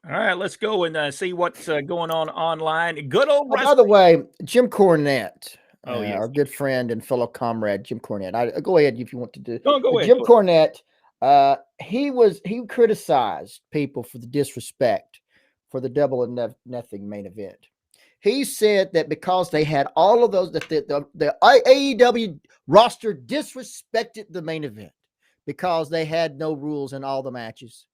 All right, let's go and see what's going on online. Good old Oh, by the wrestling. way, Jim Cornette, Oh our yes, good friend and fellow comrade, Jim Cornette. Go ahead if you want to do. go But ahead. Jim Go ahead. Cornette, he criticized people for the disrespect for the Double or Nothing main event. He said that because they had all of those, that the AEW roster disrespected the main event because they had no rules in all the matches,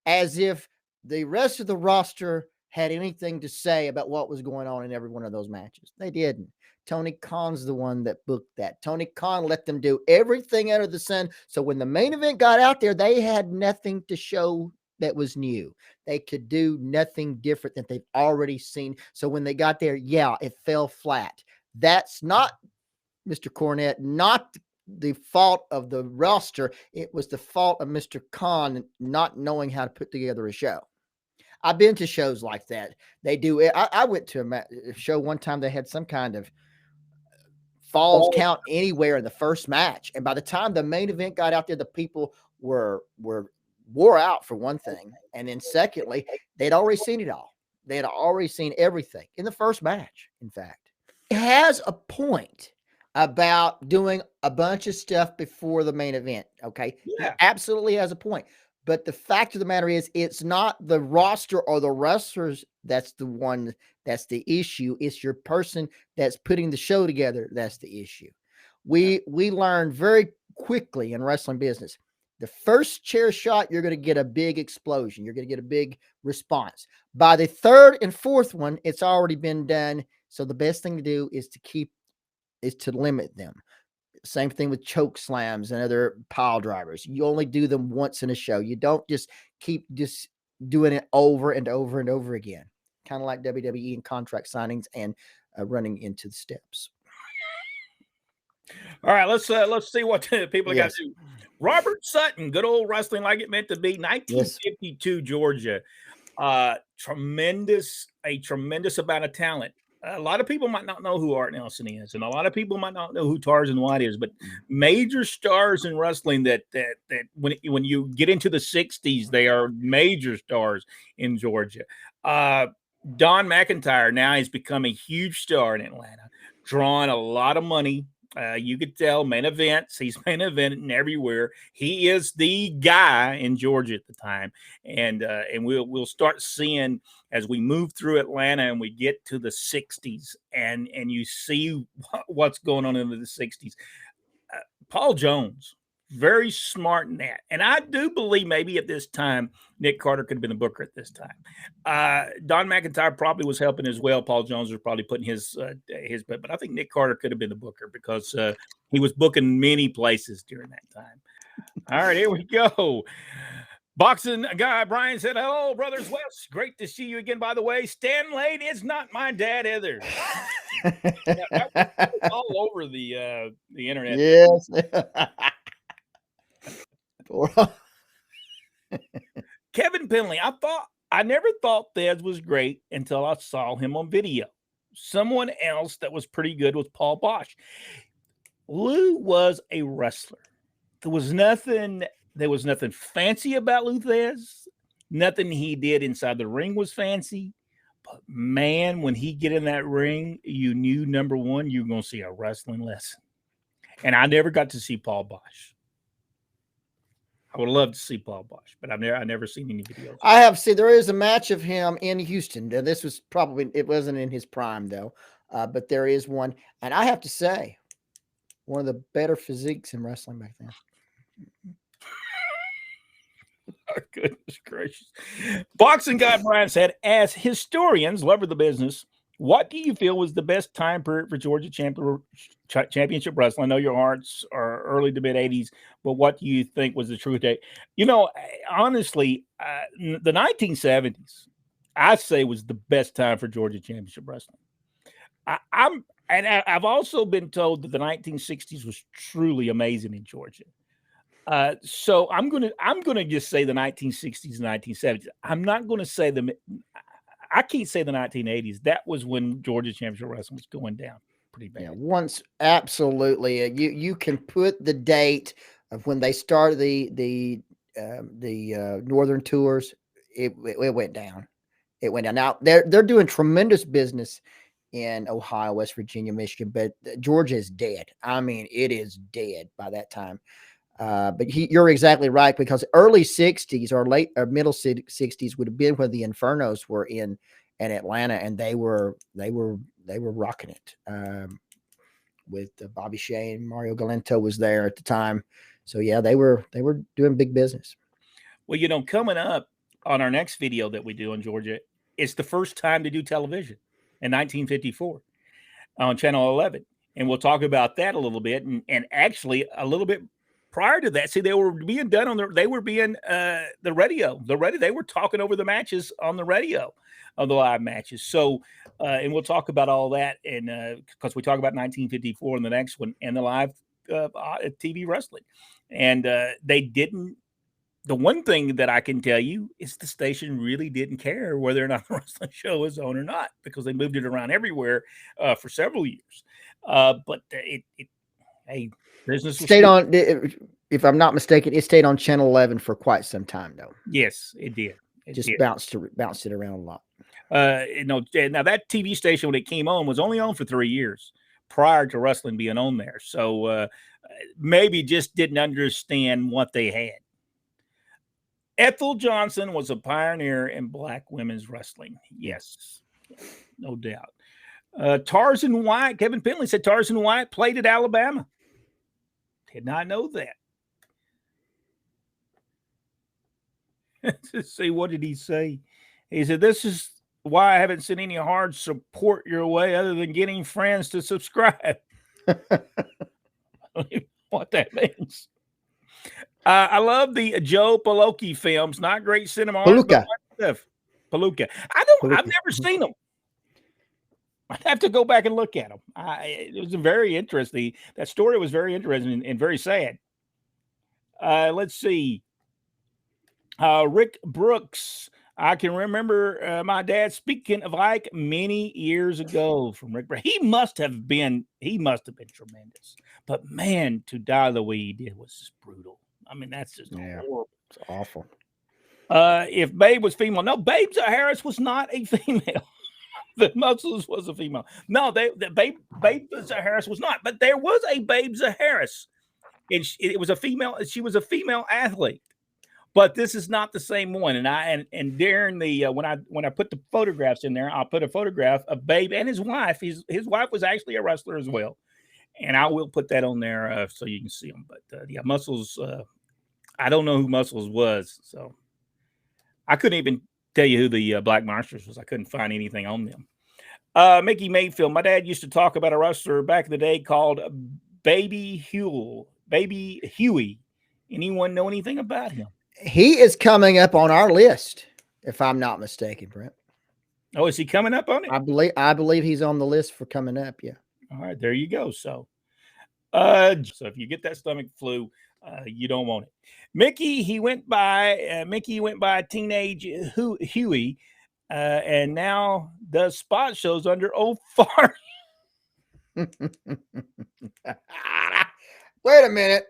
as if the rest of the roster had anything to say about what was going on in every one of those matches. They didn't. Tony Khan's the one that booked that. Tony Khan let them do everything under the sun. So when the main event got out there, they had nothing to show that was new. They could do nothing different that they've already seen. So when they got there, yeah, it fell flat. That's not, Mr. Cornette, not the fault of the roster. It was the fault of Mr. Khan not knowing how to put together a show. I've been to shows like that. They do it. I went to a show one time. They had some kind of falls count anywhere in the first match, and by the time the main event got out there, the people were wore out for one thing, and then secondly, they'd already seen it all. They had already seen everything in the first match. In fact, it has a point about doing a bunch of stuff before the main event. Okay, he Yeah. absolutely has a point. But the fact of the matter is, it's not the roster or the wrestlers that's the one that's the issue. It's your person that's putting the show together that's the issue. We learned very quickly in wrestling business. The first chair shot, you're going to get a big explosion. You're going to get a big response. By the third and fourth one, it's already been done. So the best thing to do is to limit them. Same thing with choke slams and other pile drivers. You only do them once in a show. You don't just keep just doing it over and over and over again. Kind of like WWE and contract signings and running into the steps. All right, let's see what people got Yes. to do. Robert Sutton, good old wrestling like it meant to be. Yes. 1952 Georgia. A tremendous amount of talent. A lot of people might not know who Art Nelson is, and a lot of people might not know who Tarzan White is, but major stars in wrestling that when you get into the 60s, they are major stars in Georgia. Uh, Don McIntyre now has become a huge star in Atlanta, drawing a lot of money. You could tell main events. He's main eventing everywhere. He is the guy in Georgia at the time, and we'll start seeing as we move through Atlanta and we get to the 60s, and you see what's going on in the 60s. Paul Jones, very smart in that. And I do believe maybe at this time, Nick Carter could have been the booker at this time. Don McIntyre probably was helping as well. Paul Jones was probably putting but I think Nick Carter could have been the booker because he was booking many places during that time. All right, here we go. Boxing guy Brian said, "Hello, brothers West. Great to see you again. By the way, Stan Lane is not my dad either." Yeah, that was all over the internet. Yes. Kevin Penley, I never thought Thesz was great until I saw him on video. Someone else that was pretty good was Paul Bosch. Lou was a wrestler. There was nothing fancy about Lou Thesz. Nothing he did inside the ring was fancy. But man, when he get in that ring, you knew number one, you were going to see a wrestling lesson. And I never got to see Paul Bosch. I would love to see Paul Bosch, but I never seen any videos. I have seen there is a match of him in Houston. This was probably, it wasn't in his prime though, but there is one, and I have to say, one of the better physiques in wrestling back then. Oh, goodness gracious. Boxing guy Brian said, as historians, love of the business, what do you feel was the best time period for Georgia Championship Wrestling? I know your hearts are early to mid 80s, but what do you think was the true date? Honestly, the 1970s, I say was the best time for Georgia Championship Wrestling. I've also been told that the 1960s was truly amazing in Georgia. So I'm gonna just say the 1960s and 1970s. I'm not gonna say I can't say the 1980s. That was when Georgia Championship Wrestling was going down pretty bad. Yeah, once absolutely. You can put the date of when they started the Northern tours it went down. It went down. Now they're doing tremendous business in Ohio, West Virginia, Michigan, but Georgia is dead. I mean, it is dead by that time. But you're exactly right, because early 60s or late or middle 60s would have been when the Infernos were in Atlanta, and they were rocking it. With Bobby Shea and Mario Galento was there at the time. So yeah, they were doing big business. Well, coming up on our next video that we do in Georgia, it's the first time to do television in 1954 on Channel 11. And we'll talk about that a little bit. And actually a little bit prior to that, see, they were being done on the radio. They were talking over the matches on the radio, of the live matches. So, and we'll talk about all that. And because we talk about 1954 in the next one, and the live TV wrestling. And they didn't. The one thing that I can tell you is the station really didn't care whether or not the wrestling show was on or not, because they moved it around everywhere for several years. But hey, business stayed on. If I'm not mistaken, it stayed on Channel 11 for quite some time, though. Yes, it did. Bounced it around a lot. Now that TV station, when it came on, was only on for 3 years prior to wrestling being on there. So maybe just didn't understand what they had. Ethel Johnson was a pioneer in black women's wrestling. Yes, no doubt. Tarzan White, Kevin Penley said Tarzan White played at Alabama. Did not know that. Let's see, what did he say? He said, "This is why I haven't sent any hard support your way other than getting friends to subscribe." I don't even know what that means. I love the Joe Palooka films. Not great cinema. Palooka. Palooka. I've never seen them. I'd have to go back and look at them. It was very interesting. That story was very interesting and very sad. Let's see. Rick Brooks. I can remember my dad speaking of Ike many years ago from Rick Brooks. He must have been tremendous. But man, to die the way he did was just brutal. I mean, that's just horrible. It's awful. If Babe was female, no, Babe Harris was not a female. The Muscles was a female. No, Babe Harris was not. But there was a Babe Harris, and it was a female. She was a female athlete. But this is not the same one. And during the when I put the photographs in there, I'll put a photograph of Babe and his wife. His wife was actually a wrestler as well, and I will put that on there so you can see them. But yeah, Muscles. I don't know who Muscles was, so I couldn't even tell you who the Black Monsters was. I couldn't find anything on them. Mickey Mayfield. My dad used to talk about a wrestler back in the day called Baby Huey. Anyone know anything about him? He is coming up on our list, if I'm not mistaken, Brent. Oh, is he coming up on it? I believe he's on the list for coming up. Yeah. All right, there you go. So if you get that stomach flu, you don't want it. Mickey went by Teenage Huey, and now does spot shows under Old Fart. Wait a minute.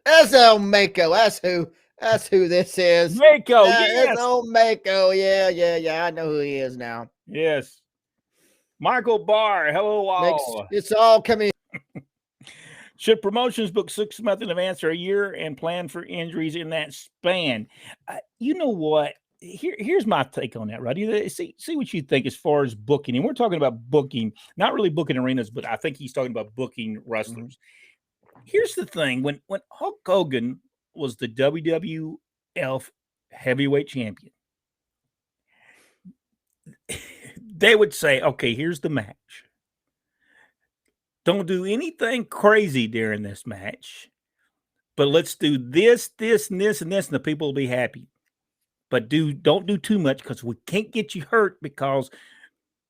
That's El Mako. That's who this is. Mako, yes. It's old Mako. Yeah. I know who he is now. Yes. Michael Barr. Hello, all. It's all coming. Should promotions book 6 months in advance or a year and plan for injuries in that span? You know what? Here's my take on that, Roddy. See what you think as far as booking. And we're talking about booking, not really booking arenas, but I think he's talking about booking wrestlers. Mm-hmm. Here's the thing. When Hulk Hogan was the WWF heavyweight champion, they would say, okay, here's the match. Don't do anything crazy during this match, but let's do this, and this, and this, and the people will be happy. But don't do too much, because we can't get you hurt, because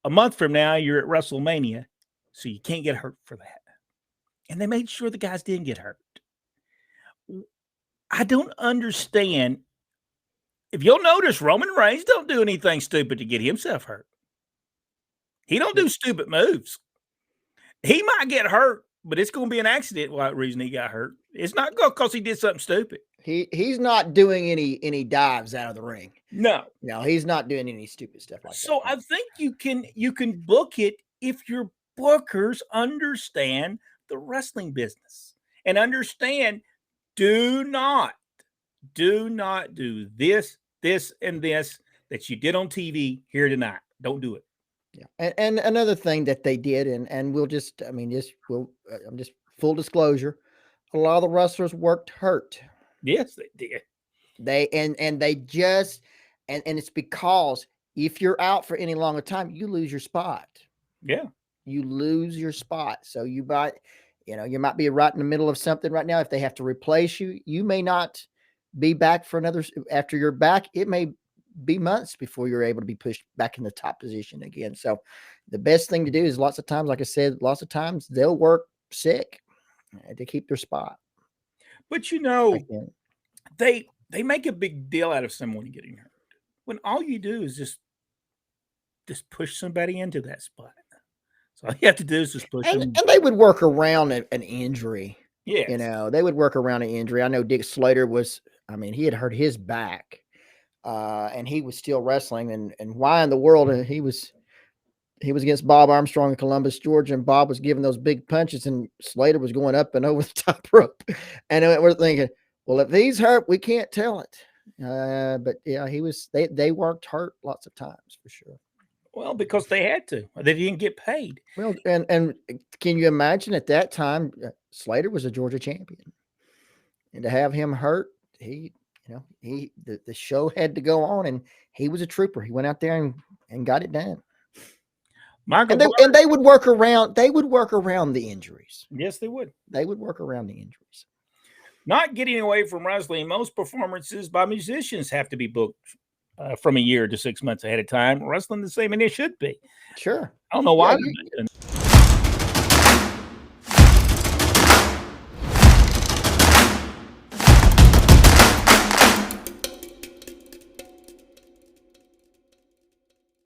a month from now you're at WrestleMania, so you can't get hurt for that. And they made sure the guys didn't get hurt. I don't understand. If you'll notice, Roman Reigns don't do anything stupid to get himself hurt. He don't do stupid moves. He might get hurt, but it's going to be an accident. What reason he got hurt? It's not because he did something stupid. He's not doing any dives out of the ring. No. No, he's not doing any stupid stuff like that. So I think you can book it if your bookers understand the wrestling business and understand do not do this, and this that you did on TV here tonight. Don't do it. Yeah. And another thing that they did, and we'll just, I'm just full disclosure, a lot of the wrestlers worked hurt. Yes, they did. And it's because if you're out for any longer time, you lose your spot. Yeah. You lose your spot. So you might be right in the middle of something right now. If they have to replace you, you may not be back for after you're back. It may be months before you're able to be pushed back in the top position again. So the best thing to do is lots of times, like I said, they'll work sick to keep their spot. But they make a big deal out of someone getting hurt when all you do is just push somebody into that spot. So all you have to do is just push them. And they would work around an injury. Yeah. They would work around an injury. I know Dick Slater he had hurt his back. And he was still wrestling, and why in the world he was against Bob Armstrong in Columbus, Georgia, and Bob was giving those big punches, and Slater was going up and over the top rope, and we're thinking, well, if he's hurt, we can't tell it. But yeah, they worked hurt lots of times for sure. Well, because they had to, they didn't get paid. Well, and can you imagine at that time, Slater was a Georgia champion, and to have him hurt, the show had to go on, and he was a trooper. He went out there and got it done. And they would work around. They would work around the injuries. Yes, they would. They would work around the injuries. Not getting away from wrestling, most performances by musicians have to be booked from a year to 6 months ahead of time. Wrestling the same, and it should be. Sure. I don't know why. Yeah,